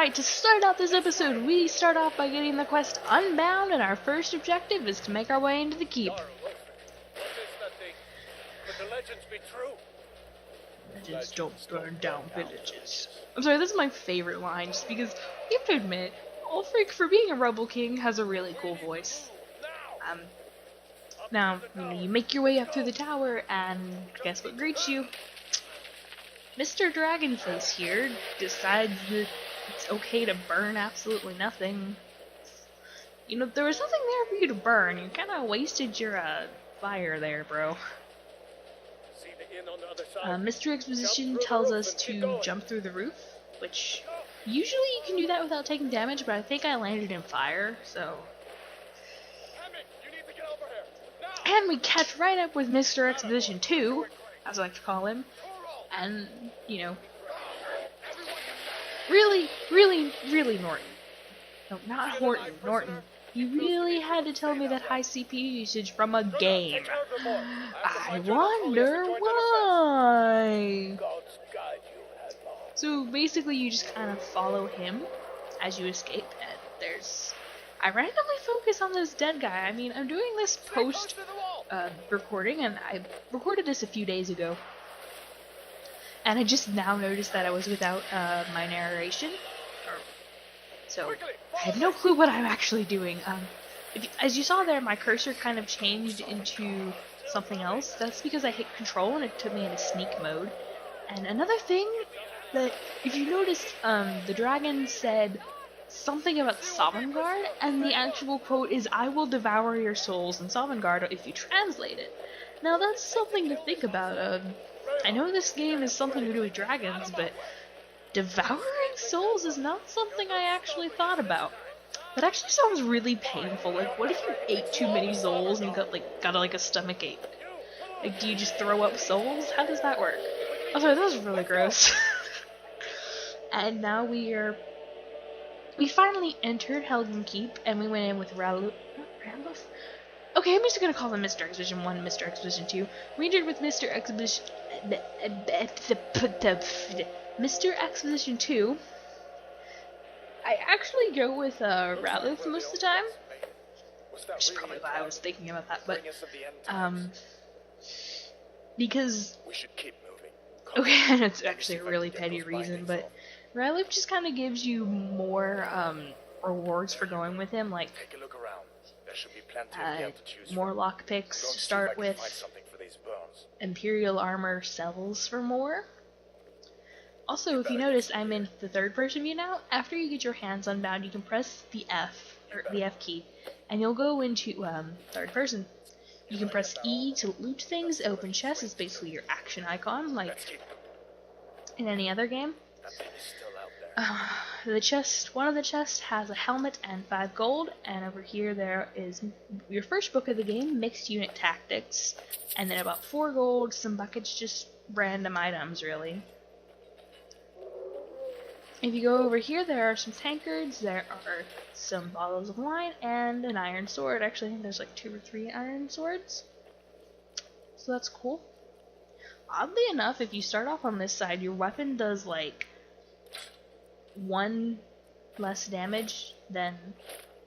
Alright, to start out this episode, we start off by getting the quest Unbound, and our first objective is to make our way into the keep. Could the legends be true? Legends don't burn down villages. I'm sorry, this is my favorite line, just because you have to admit, Ulfric, for being a rebel king, has a really cool voice. Now, you make your way up through the tower, and guess what greets you? Mr. Dragonface here decides that it's okay to burn absolutely nothing. You know, there was nothing there for you to burn. You kind of wasted your fire there, bro. Mr. Exposition tells us to jump through the roof, which usually you can do that without taking damage, but I think I landed in fire, so. And we catch right up with Mr. Exposition 2, as I like to call him, and, you know, really Norton. No, not Horton, Norton. You really had to tell me that high CPU usage from a game. I wonder why. So basically you just kind of follow him as you escape, and I randomly focus on this dead guy. I mean, I'm doing this post recording, and I recorded this a few days ago. And I just now noticed that I was without my narration. So, I have no clue what I'm actually doing. As you saw there, my cursor kind of changed into something else. That's because I hit control and it took me into sneak mode. And another thing, that if you noticed, the dragon said something about Sovngarde, and the actual quote is, "I will devour your souls" in Sovngarde if you translate it. Now that's something to think about. I know this game is something to do with dragons, but devouring souls is not something I actually thought about. That actually sounds really painful. Like, what if you ate too many souls and you got a stomach ache? Like, do you just throw up souls? How does that work? Oh, sorry, that was really gross. And now we finally entered Helgen Keep, and we went in with Raluf? Okay, I'm just gonna call him Mr. Exposition 1 and Mr. Exposition 2. We entered with Mr. Exposition... Mr. Exposition 2. I actually go with Raluf most of the time. Which is probably why I was thinking about that, but... because... We should keep moving. Okay, it's actually a really petty reason, but Raluf just kind of gives you more rewards for going with him, like Take a look around. There should be plenty of to choose more lockpicks to start with. Imperial armor sells for more. Also, if you notice, I'm in the third person view now. After you get your hands unbound, you can press the F key, and you'll go into third person. You can press E to loot things. Open chest is basically your action icon, like in any other game. One of the chests has a helmet and 5 gold, and over here there is your first book of the game, Mixed Unit Tactics, and then about 4 gold, some buckets, just random items really. If you go over here, there are some tankards, there are some bottles of wine, and an iron sword. Actually, I think there's like 2 or 3 iron swords, so that's cool. Oddly enough, if you start off on this side, your weapon does like 1 less damage than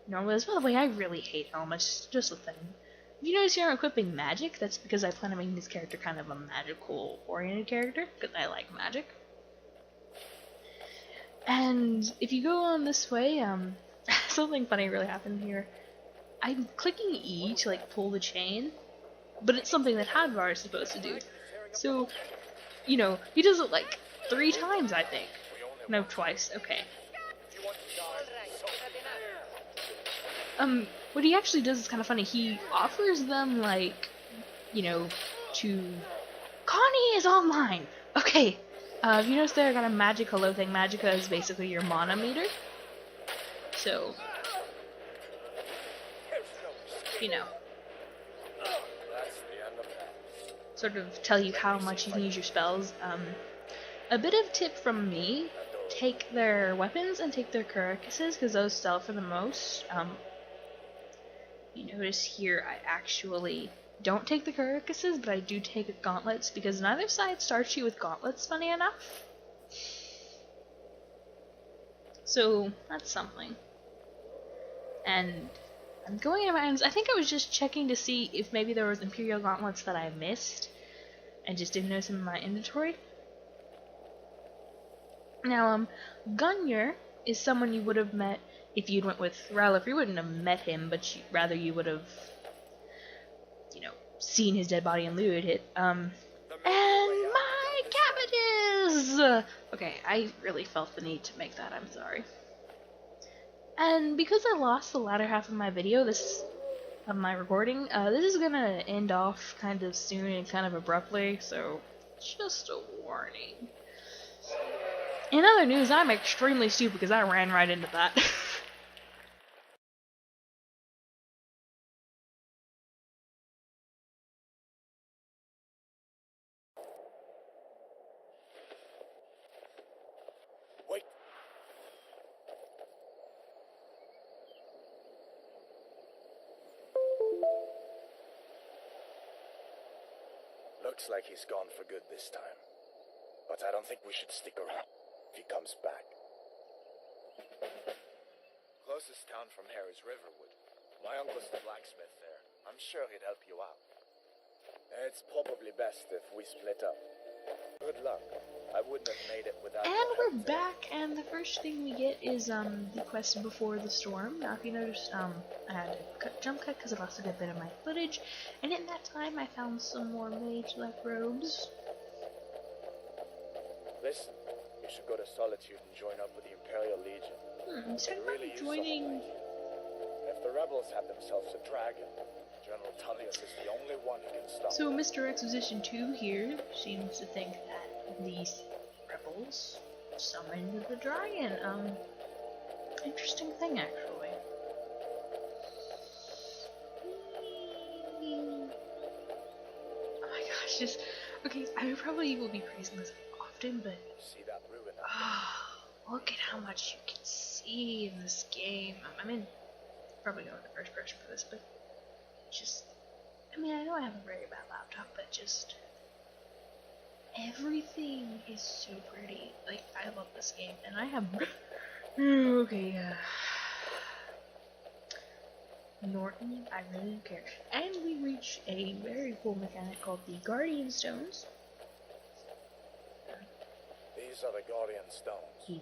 normal. By the way, I really hate helmets, just a thing. If you notice here I'm equipping magic, that's because I plan on making this character kind of a magical oriented character, because I like magic. And if you go on this way, something funny really happened here. I'm clicking E to like pull the chain, but it's something that Hadvar is supposed to do. So, you know, he does it like 3 times, I think. No, twice. Okay. What he actually does is kind of funny. He offers them, like, you know, Connie is online! Okay. If you notice there, I got a magic hello thing. Magica is basically your mana meter. So, you know, sort of tell you how much you can use your spells. A bit of tip from me, take their weapons and take their carcasses, because those sell for the most. You notice here I actually don't take the carcasses, but I do take gauntlets, because neither side starts you with gauntlets, funny enough. So that's something. And I'm going around. I think I was just checking to see if maybe there was Imperial gauntlets that I missed and just didn't notice them in my inventory. Now, Gunyer is someone you would have met if you'd went with Ralph. You wouldn't have met him, but rather you would have, you know, seen his dead body and looted it. And my cabbages! Okay, I really felt the need to make that, I'm sorry. And because I lost the latter half of my video, of my recording, this is gonna end off kind of soon and kind of abruptly, so just a warning. In other news, I'm extremely stupid because I ran right into that. Wait. Looks like he's gone for good this time. But I don't think we should stick around if he comes back. Closest town from here is Riverwood. My uncle's the blacksmith there. I'm sure he'd help you out. It's probably best if we split up. Good luck. I wouldn't have made it without. And we're back, and the first thing we get is the quest before the storm. Now, if you noticed, I had to jump cut because I lost a good bit of my footage, and in that time, I found some more mage-like robes. Listen, you should go to Solitude and join up with the Imperial Legion. So They really use joining. someone like you. If the rebels have themselves a dragon, General Tullius is the only one who can stop So them. Mr. Exposition 2 here seems to think that these rebels summoned the dragon. Interesting thing, actually. Oh my gosh, just okay. I probably will be praising this often, but See that ruin? look at how much you can see in this game. I mean, probably going to first person for this, but just, I mean, I know I have a very bad laptop, but just everything is so pretty. Like, I love this game, and I have okay, Norton, I really don't care. And we reach a very cool mechanic called the Guardian Stones. These are the Guardian Stones. He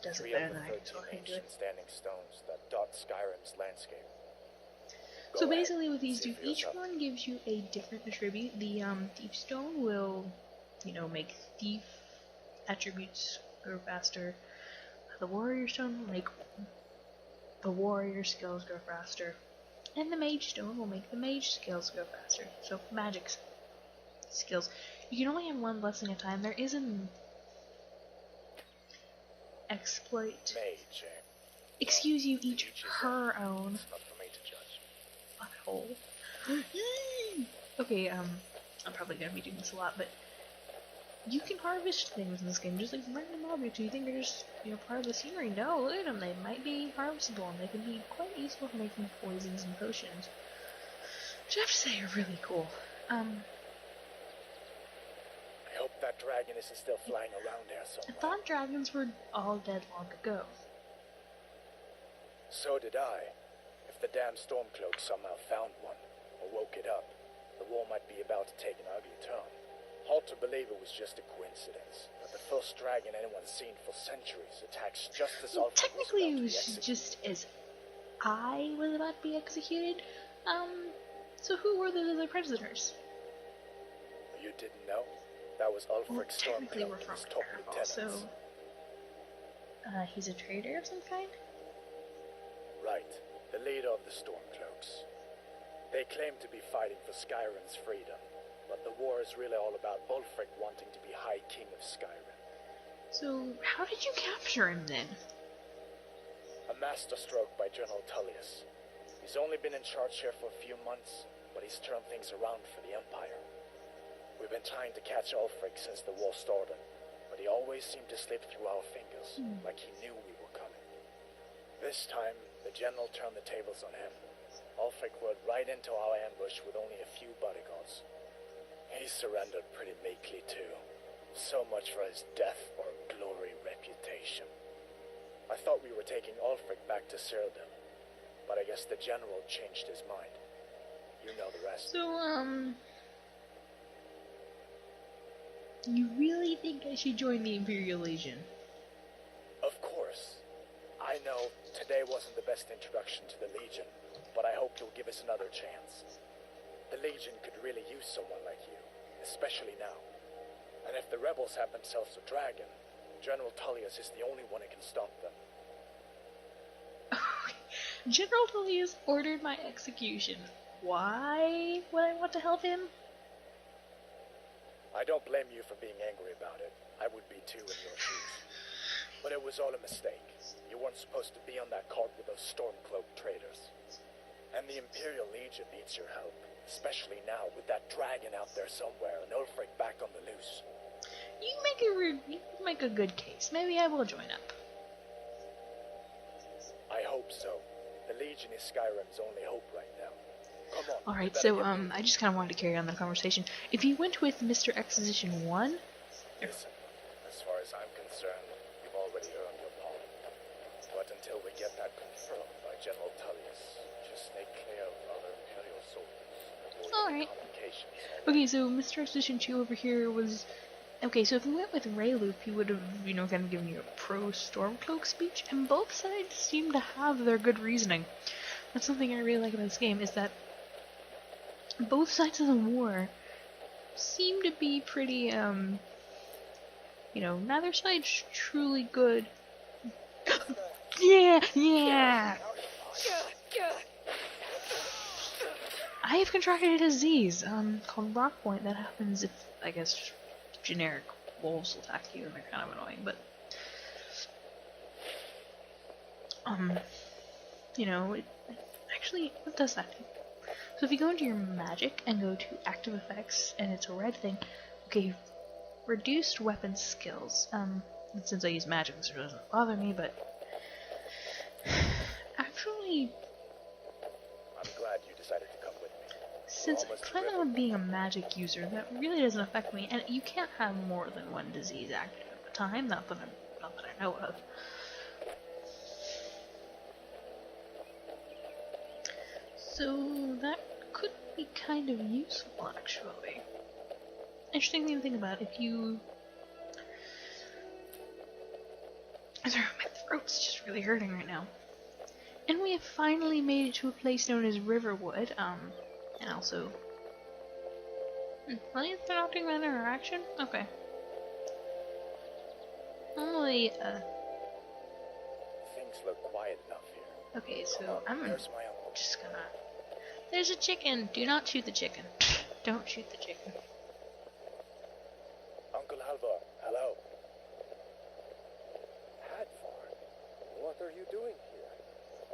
does it 3 better of the than I can 13 talk into it. ancient standing stones that dot Skyrim's landscape. So Go ahead, basically what these see do, for each yourself. one gives you a different attribute. The Thief Stone will, you know, make thief attributes go faster. The Warrior Stone will make the Warrior skills go faster. And the Mage Stone will make the Mage skills go faster. So magic skills. You can only have one blessing at a time. There is an exploit. Mage, eh? Excuse you, each Each is her own. It's not for me to judge. Butthole. Okay, I'm probably gonna be doing this a lot, but you can harvest things in this game, just like random objects. You think they're just, you know, part of the scenery? No, look at them. They might be harvestable, and they can be quite useful for making poisons and potions. Which I have to say are really cool. I hope that dragon isn't still flying around there I somewhere. thought dragons were all dead long ago. So did I. If the damn Stormcloak somehow found one, or woke it up, the war might be about to take an ugly turn. Hard to believe it was just a coincidence, but the first dragon anyone's seen for centuries attacks just as Well, Ulfric technically, it was was about to be executed. just as I was about to be executed. So who were the other prisoners? You didn't know? That was Well, Ulfric technically, we're Stormcloak and from his top Paramount, so lieutenants. he's a traitor of some kind. Right, the leader of the Stormcloaks. They claim to be fighting for Skyrim's freedom, but the war is really all about Ulfric wanting to be High King of Skyrim. So how did you capture him then? A masterstroke by General Tullius. He's only been in charge here for a few months, but he's turned things around for the Empire. We've been trying to catch Ulfric since the war started, but he always seemed to slip through our fingers, like he knew we were coming. This time, the general turned the tables on him. Ulfric rode right into our ambush with only a few bodyguards. He surrendered pretty meekly too. So much for his death or glory reputation. I thought we were taking Ulfric back to Cyrodiil, but I guess the general changed his mind. You know the rest. So, you really think I should join the Imperial Legion? Of course. I know today wasn't the best introduction to the Legion, but I hope you'll give us another chance. The Legion could really use someone like you, especially now. And if the rebels have themselves a dragon, General Tullius is the only one who can stop them. General Tullius ordered my execution. Why would I want to help him? I don't blame you for being angry about it. I would be too in your shoes. But it was all a mistake. You weren't supposed to be on that cart with those Stormcloak traitors. And the Imperial Legion needs your help, especially now with that dragon out there somewhere and Ulfric back on the loose. You make a good case. Maybe I will join up. I hope so. The Legion is Skyrim's only hope right now. Come on. Alright, so, I just kind of wanted to carry on the conversation. If you went with Mr. Exposition 1... Listen, as far as I'm concerned, you've already earned your pardon. But until we get that confirmed by General Tullius, just stay clear of other Imperial soldiers. Alright. Complications. Okay, so Mr. Exposition 2 over here was... Okay, so if we went with Rayloop, he would have, you know, kind of given you a pro-Stormcloak speech, and both sides seem to have their good reasoning. That's something I really like about this game, is that both sides of the war seem to be pretty, you know, neither side's truly good. Yeah! I have contracted a disease, called Rockpoint that happens if, I guess, generic wolves will attack you, and they're kind of annoying, but you know, actually, what does that do? So if you go into your magic and go to active effects, and it's a red thing, okay, reduced weapon skills, since I use magic, this doesn't bother me, but actually, I'm glad you decided to come with me. since I plan on being a magic user, that really doesn't affect me, and you can't have more than one disease active at a time, not that I know of. So that could be kind of useful, actually. Interesting thing to think about, if you... Sorry, my throat's just really hurting right now. And we have finally made it to a place known as Riverwood, and also... Well, they're not doing that interaction? Okay. Normally, Things look quiet enough here. okay, so I'm There's my uncle. just gonna... There's a chicken! Do not shoot the chicken. Don't shoot the chicken. Uncle Halvor, hello. Hadvar, what are you doing here?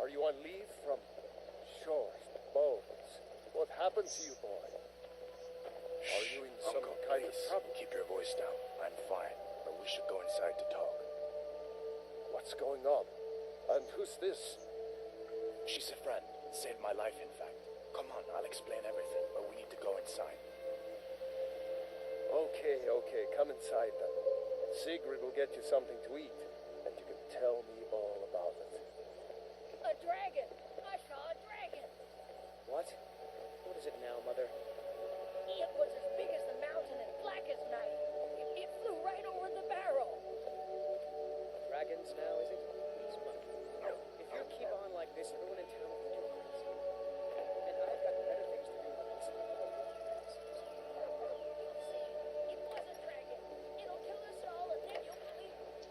Are you on leave from shores, boats? What happened to you, boy? Are you in some Uncle, kind of please, trouble? keep your voice down. I'm fine, but we should go inside to talk. What's going on? And who's this? She's a friend. Saved my life, in fact. Come on, I'll explain everything, but we need to go inside. Okay, come inside then. Sigrid will get you something to eat, and you can tell me all about it. A dragon! I saw a dragon! What? What is it now, Mother? It was as big as the mountain and black as night. It flew right over the barrel. Dragons now, is it? Please, Mother. If you keep on like this, everyone in town will think you're crazy. And I've got better things to do than this. It was a dragon. It'll kill us all and then you'll believe it.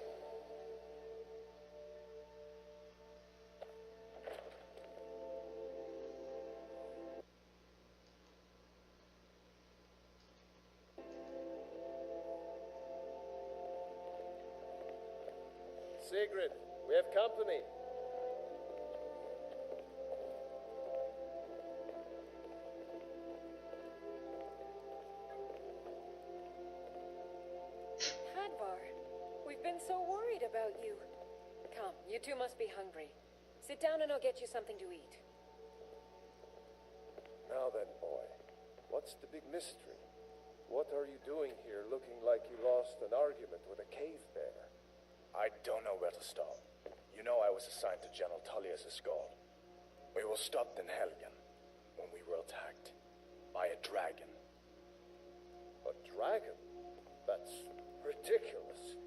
Sigrid, we have company. Hadvar, we've been so worried about you. Come, you two must be hungry. Sit down and I'll get you something to eat. Now then, boy, what's the big mystery? What are you doing here looking like you lost an argument with a cave bear? I don't know where to start. You know I was assigned to General Tullius' guard. We were stopped in Helgen when we were attacked by a dragon. A dragon? That's ridiculous.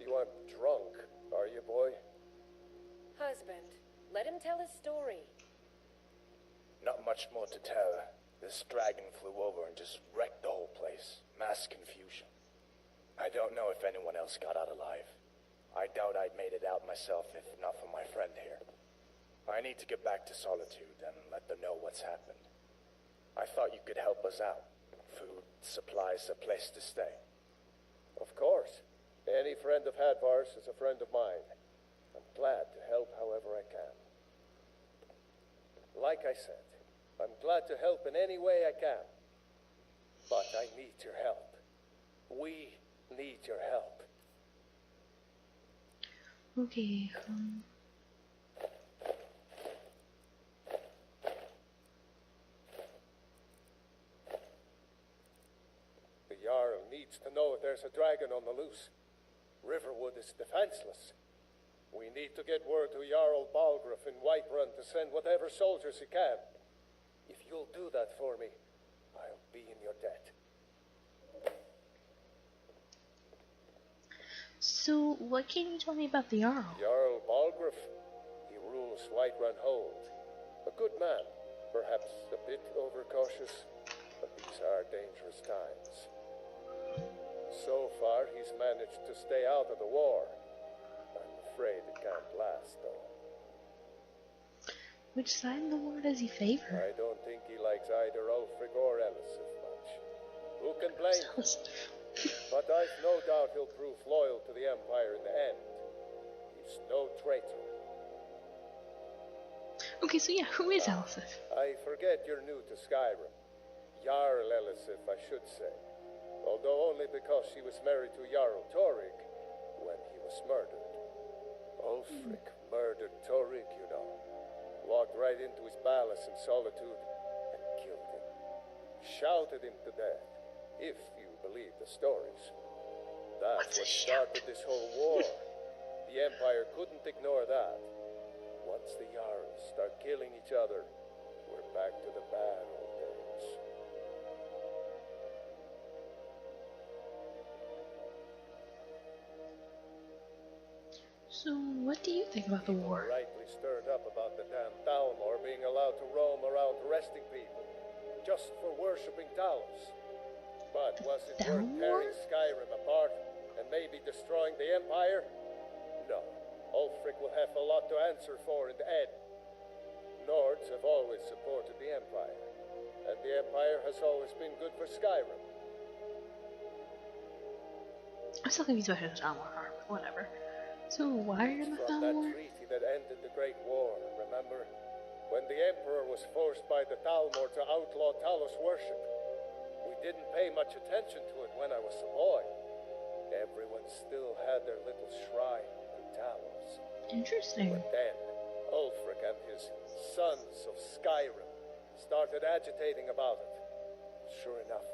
You aren't drunk, are you, boy? Husband, let him tell his story. Not much more to tell. This dragon flew over and just wrecked the whole place. Mass confusion. I don't know if anyone else got out alive. I doubt I'd made it out myself if not for my friend here. I need to get back to Solitude and let them know what's happened. I thought you could help us out. Food, supplies, a place to stay. Of course. Any friend of Hadvar's is a friend of mine. I'm glad to help however I can. Like I said, I'm glad to help in any way I can. But I need your help. We need your help. Okay, The Jarl needs to know if there's a dragon on the loose. Riverwood is defenseless. We need to get word to Jarl Balgruuf in Whiterun to send whatever soldiers he can. If you'll do that for me, I'll be in your debt. so what can you tell me about the Jarl? Jarl Balgruuf, he rules Whiterun Hold. A good man, perhaps a bit overcautious, but these are dangerous times. So far, he's managed to stay out of the war. I'm afraid it can't last, though. Which side of the war does he favor? I don't think he likes either Ulfric or Elisif much. Who can blame him? But I've no doubt he'll prove loyal to the Empire in the end. He's no traitor. Okay, so yeah, who is Elisif? I forget you're new to Skyrim. Jarl Elisif, I should say. Although only because she was married to Jarl Torig when he was murdered. Ulfric murdered Torig, you know. Walked right into his palace in Solitude and killed him. Shouted him to death, if you believe the stories. That's what started this whole war. The Empire couldn't ignore that. Once the Jarls start killing each other, we're back to the bad old days. So what do you think about the war? Rightly stirred up about the damn Thalmor being allowed to roam around arresting people, just for worshipping Talos. But was it worth tearing Skyrim apart and maybe destroying the Empire? No. Ulfric will have a lot to answer for in the end. Nords have always supported the Empire, and the Empire has always been good for Skyrim. I'm still confused about his Thalmor arm, but whatever. So why are you in the From that Thalmor? treaty that ended the Great War, remember? When the Emperor was forced by the Thalmor to outlaw Talos worship. We didn't pay much attention to it when I was a boy. Everyone still had their little shrine to Talos. Interesting. But then, Ulfric and his sons of Skyrim started agitating about it. Sure enough,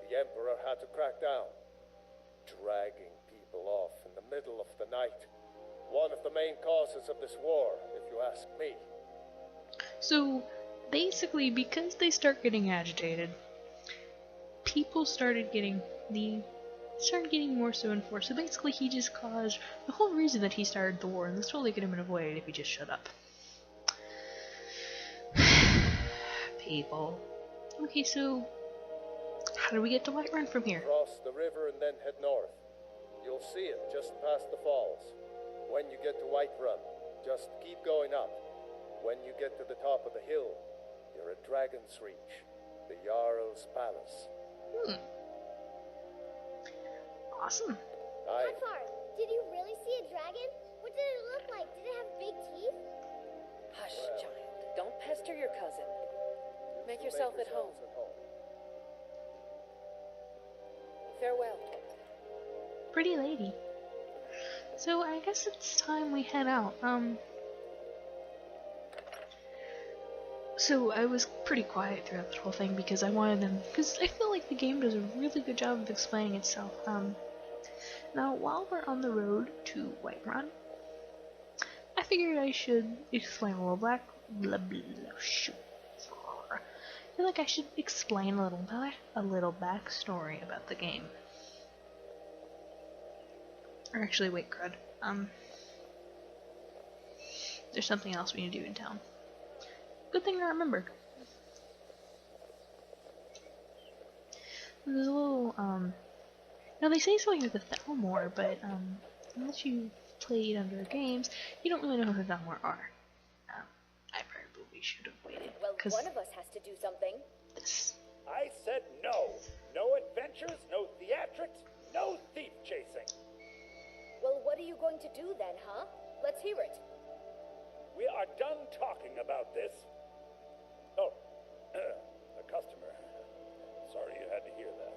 the Emperor had to crack down, dragging people off in the middle of the night. One of the main causes of this war, if you ask me. So basically, because they start getting agitated, people started getting more so enforced. So basically, he just caused the whole reason that he started the war, and this totally could have been avoided if he just shut up. People. Okay, so how do we get to Whiterun from here? Cross the river and then head north. You'll see it just past the falls. When you get to Whiterun, just keep going up. When you get to the top of the hill, you're at Dragon's Reach, the Jarl's palace. Awesome. Hadvar, did you really see a dragon? What did it look like? Did it have big teeth? Hush, child. Don't pester your cousin. Make yourself at home. Farewell. Pretty lady. So I guess it's time we head out. So I was pretty quiet throughout the whole thing because I wanted them, because I feel like the game does a really good job of explaining itself. Now while we're on the road to Whiterun, I I figured I should explain a little shoot. I feel like I should explain a little backstory about the game. Or actually, wait, crud. There's something else we need to do in town. Good thing I remembered. There's a little, now they say something with the Thalmor, but, unless you've played under games, you don't really know who the Thalmor are. I probably should have waited, Well, because one of us has to do something. this... I said no. No adventures, no theatrics, no thief chasing. Well, what are you going to do then, huh? Let's hear it. We are done talking about this. Oh, a customer. Sorry you had to hear that.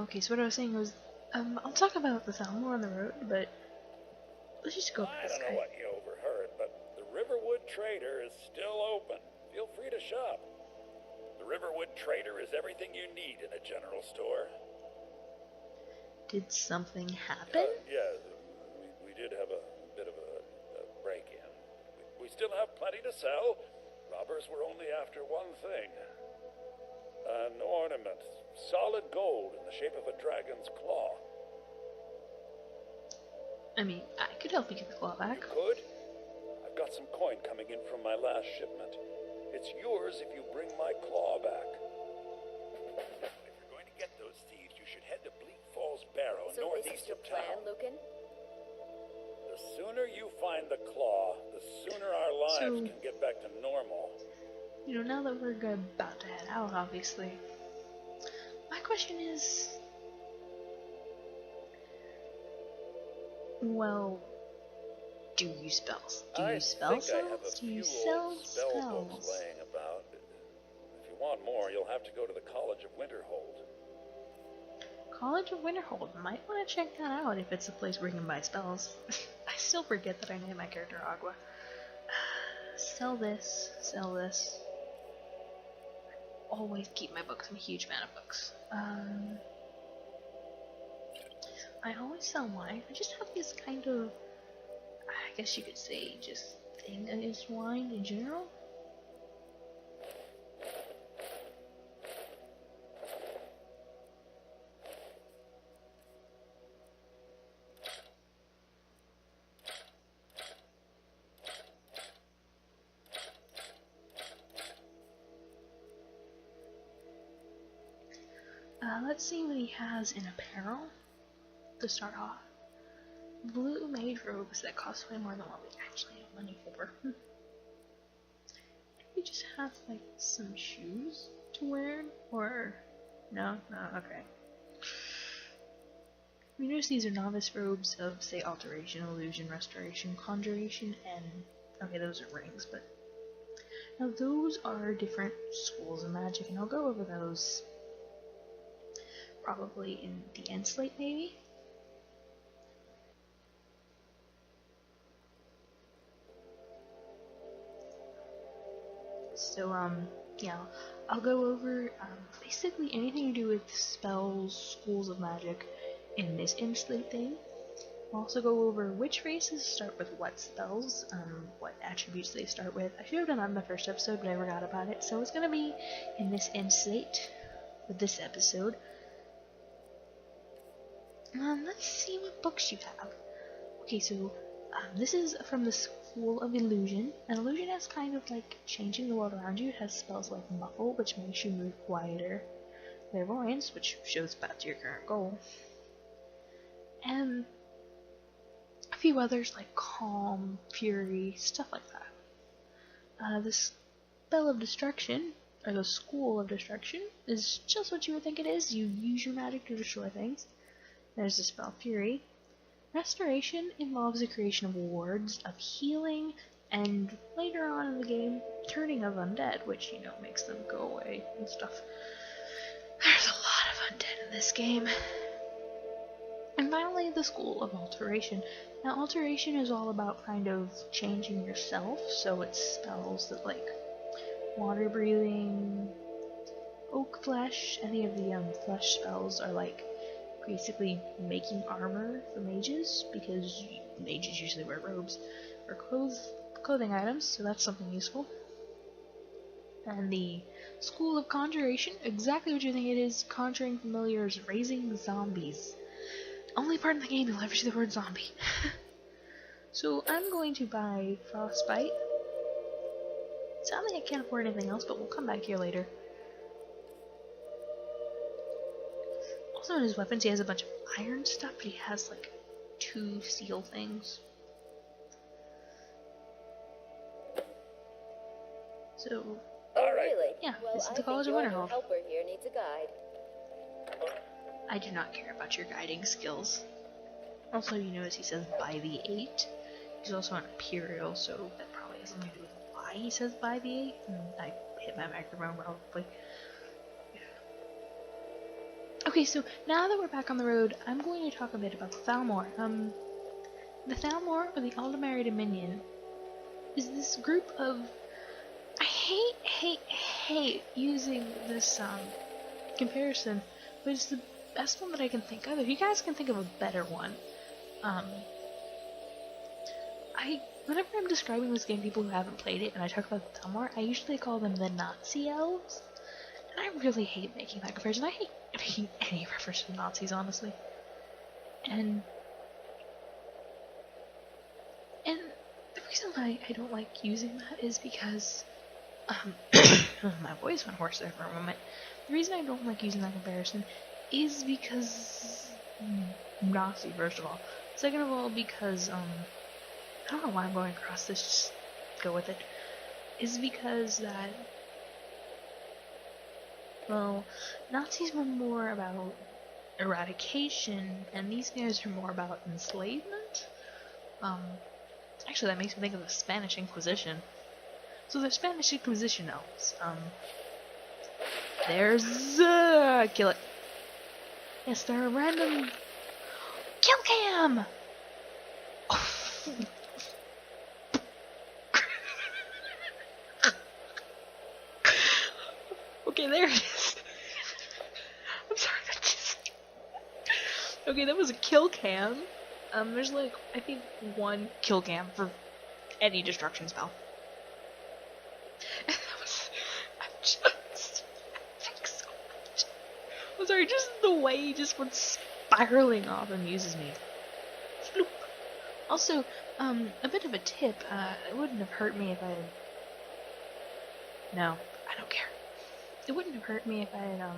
Okay, so what I was saying was, I'll talk about the Thalmor on the road, but let's just go for I this don't know guy. what you overheard, but the Riverwood Trader is still open. Feel free to shop. The Riverwood Trader is everything you need in a general store. Did something happen? Yeah, we did have a bit of a break-in. We still have plenty to sell. Robbers were only after one thing. An ornament. Solid gold in the shape of a dragon's claw. I mean, I could help you get the claw back. You could? I've got some coin coming in from my last shipment. It's yours if you bring my claw back. If you're going to get those thieves, you should head to Bleak Falls Barrow, So this is northeast your of plan, town. Lucan? The sooner you find the claw, the sooner our lives So- can get back to normal. You know, now that we're about to head out, obviously, my question is, well, do you spells? Do you spell spells? Do you sell spells? Laying about. If you want more, you'll have to go to the College of Winterhold. College of Winterhold. Might want to check that out if it's a place where you can buy spells. I still forget that I named my character Agua. Sell this. Sell this. I always keep my books. I'm a huge fan of books. I always sell wine. I just have this kind of, I guess you could say, just thing against wine in general. Let's see what he has in apparel to start off. Blue mage robes that cost way more than what we actually have money for. He just has like some shoes to wear, or no, okay. We notice these are novice robes of, say, alteration, illusion, restoration, conjuration, and okay, those are rings, but now those are different schools of magic, and I'll go over those probably in the end slate, maybe. So, yeah, I'll go over basically anything to do with spells, schools of magic in this end slate thing. I'll also go over which races start with what spells, what attributes they start with. I should have done that in the first episode, but I forgot about it. So it's gonna be in this end slate with this episode. Let's see what books you have. Okay, so this is from the School of Illusion. And illusion has kind of like changing the world around you. It has spells like Muffle, which makes you move quieter. Clairvoyance, which shows path to your current goal. And a few others like Calm, Fury, stuff like that. The Spell of Destruction, or the School of Destruction, is just what you would think it is. You use your magic to destroy things. There's the spell Fury. Restoration involves the creation of wards of healing, and later on in the game, turning of undead, which, you know, makes them go away and stuff. There's a lot of undead in this game. And finally, the School of Alteration. Now, Alteration is all about kind of changing yourself, so it's spells that, like, water breathing, oak flesh, any of the flesh spells are like basically making armor for mages, because mages usually wear robes or clothing items, so that's something useful. And the School of Conjuration, exactly what you think it is, conjuring familiars, raising zombies. Only part of the game you'll ever see the word zombie. So I'm going to buy Frostbite. Sadly I can't afford anything else, but we'll come back here later. Also in his weapons he has a bunch of iron stuff, but he has like 2 steel things. So, Oh, really? yeah, Well, this is I the think College of your new Winterhold. helper here needs a guide. I do not care about your guiding skills. Also, you notice he says by the 8. He's also an Imperial, so that probably has something to do with why he says by the 8. And I hit my microphone probably. Yeah. Okay, so now that we're back on the road, I'm going to talk a bit about the Thalmor. The Thalmor, or the Aldemari Dominion, is this group of... I hate using this comparison, but it's the best one that I can think of. If you guys can think of a better one, whenever I'm describing this game to people who haven't played it and I talk about the Thalmor, I usually call them the Nazi elves, and I really hate making that comparison. I hate making any reference to the Nazis, honestly. And the reason why I don't like using that is because my voice went hoarse there for a moment. The reason I don't like using that comparison is because Nazi, first of all. Second of all, because I don't know why I'm going across this, just go with it. Is because that, well, Nazis were more about eradication, and these guys are more about enslavement. Actually, that makes me think of the Spanish Inquisition. So the Spanish Inquisition elves. There's kill it. Yes, there are random kill cam. Okay, there it is. I'm sorry, that just... Okay, that was a kill cam. There's like, I think 1 kill cam for any destruction spell. And that was... Thanks so much. I'm sorry, just the way he just went spiraling off amuses me. Floop. Also, a bit of a tip, it wouldn't have hurt me if I had... No, I don't care. It wouldn't have hurt me if I had,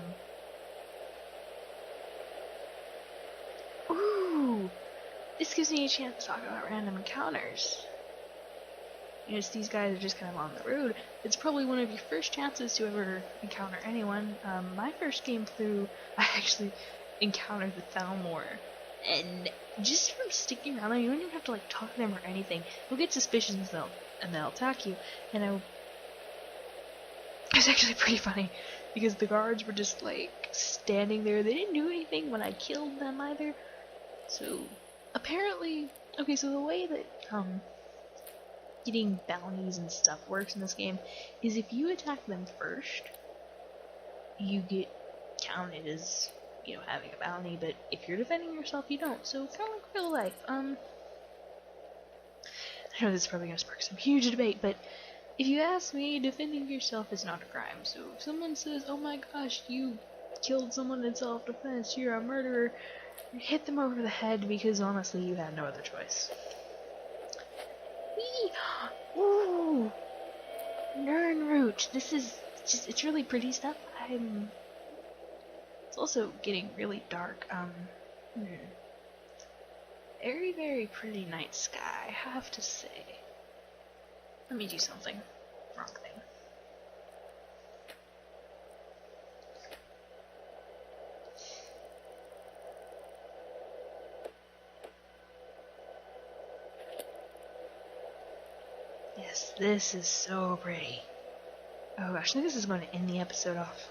Ooh! This gives me a chance to talk about random encounters. You know, these guys are just kind of on the road. It's probably one of your first chances to ever encounter anyone. My first game through, I actually encountered the Thalmor. And just from sticking around there, you don't even have to, like, talk to them or anything. You'll get suspicions, and they'll attack you. And it's actually pretty funny, because the guards were just, like, standing there. They didn't do anything when I killed them either. So, apparently... Okay, so the way that, getting bounties and stuff works in this game is if you attack them first, you get counted as, you know, having a bounty, but if you're defending yourself, you don't. So, kind of like real life. I know this is probably going to spark some huge debate, but if you ask me, defending yourself is not a crime. So if someone says, oh my gosh, you killed someone in self-defense, you're a murderer, hit them over the head, because honestly, you had no other choice. Whee! Ooh! Nernroot! This is just, it's really pretty stuff. It's also getting really dark. Very, very pretty night sky, I have to say. Let me do something. Wrong thing. Yes, this is so pretty. Oh gosh, I think this is going to end the episode off.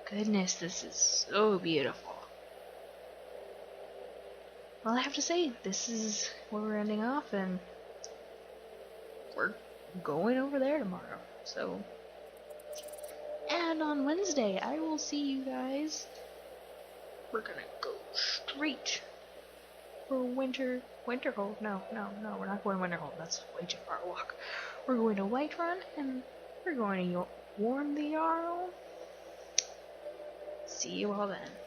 Goodness, this is so beautiful. Well, I have to say, this is where we're ending off, and we're going over there tomorrow. So, and on Wednesday, I will see you guys we're gonna go straight for Winterhold. No, we're not going Winterhold. That's way too far a walk. We're going to Whiterun, and we're going to warn the Jarl. See you all then.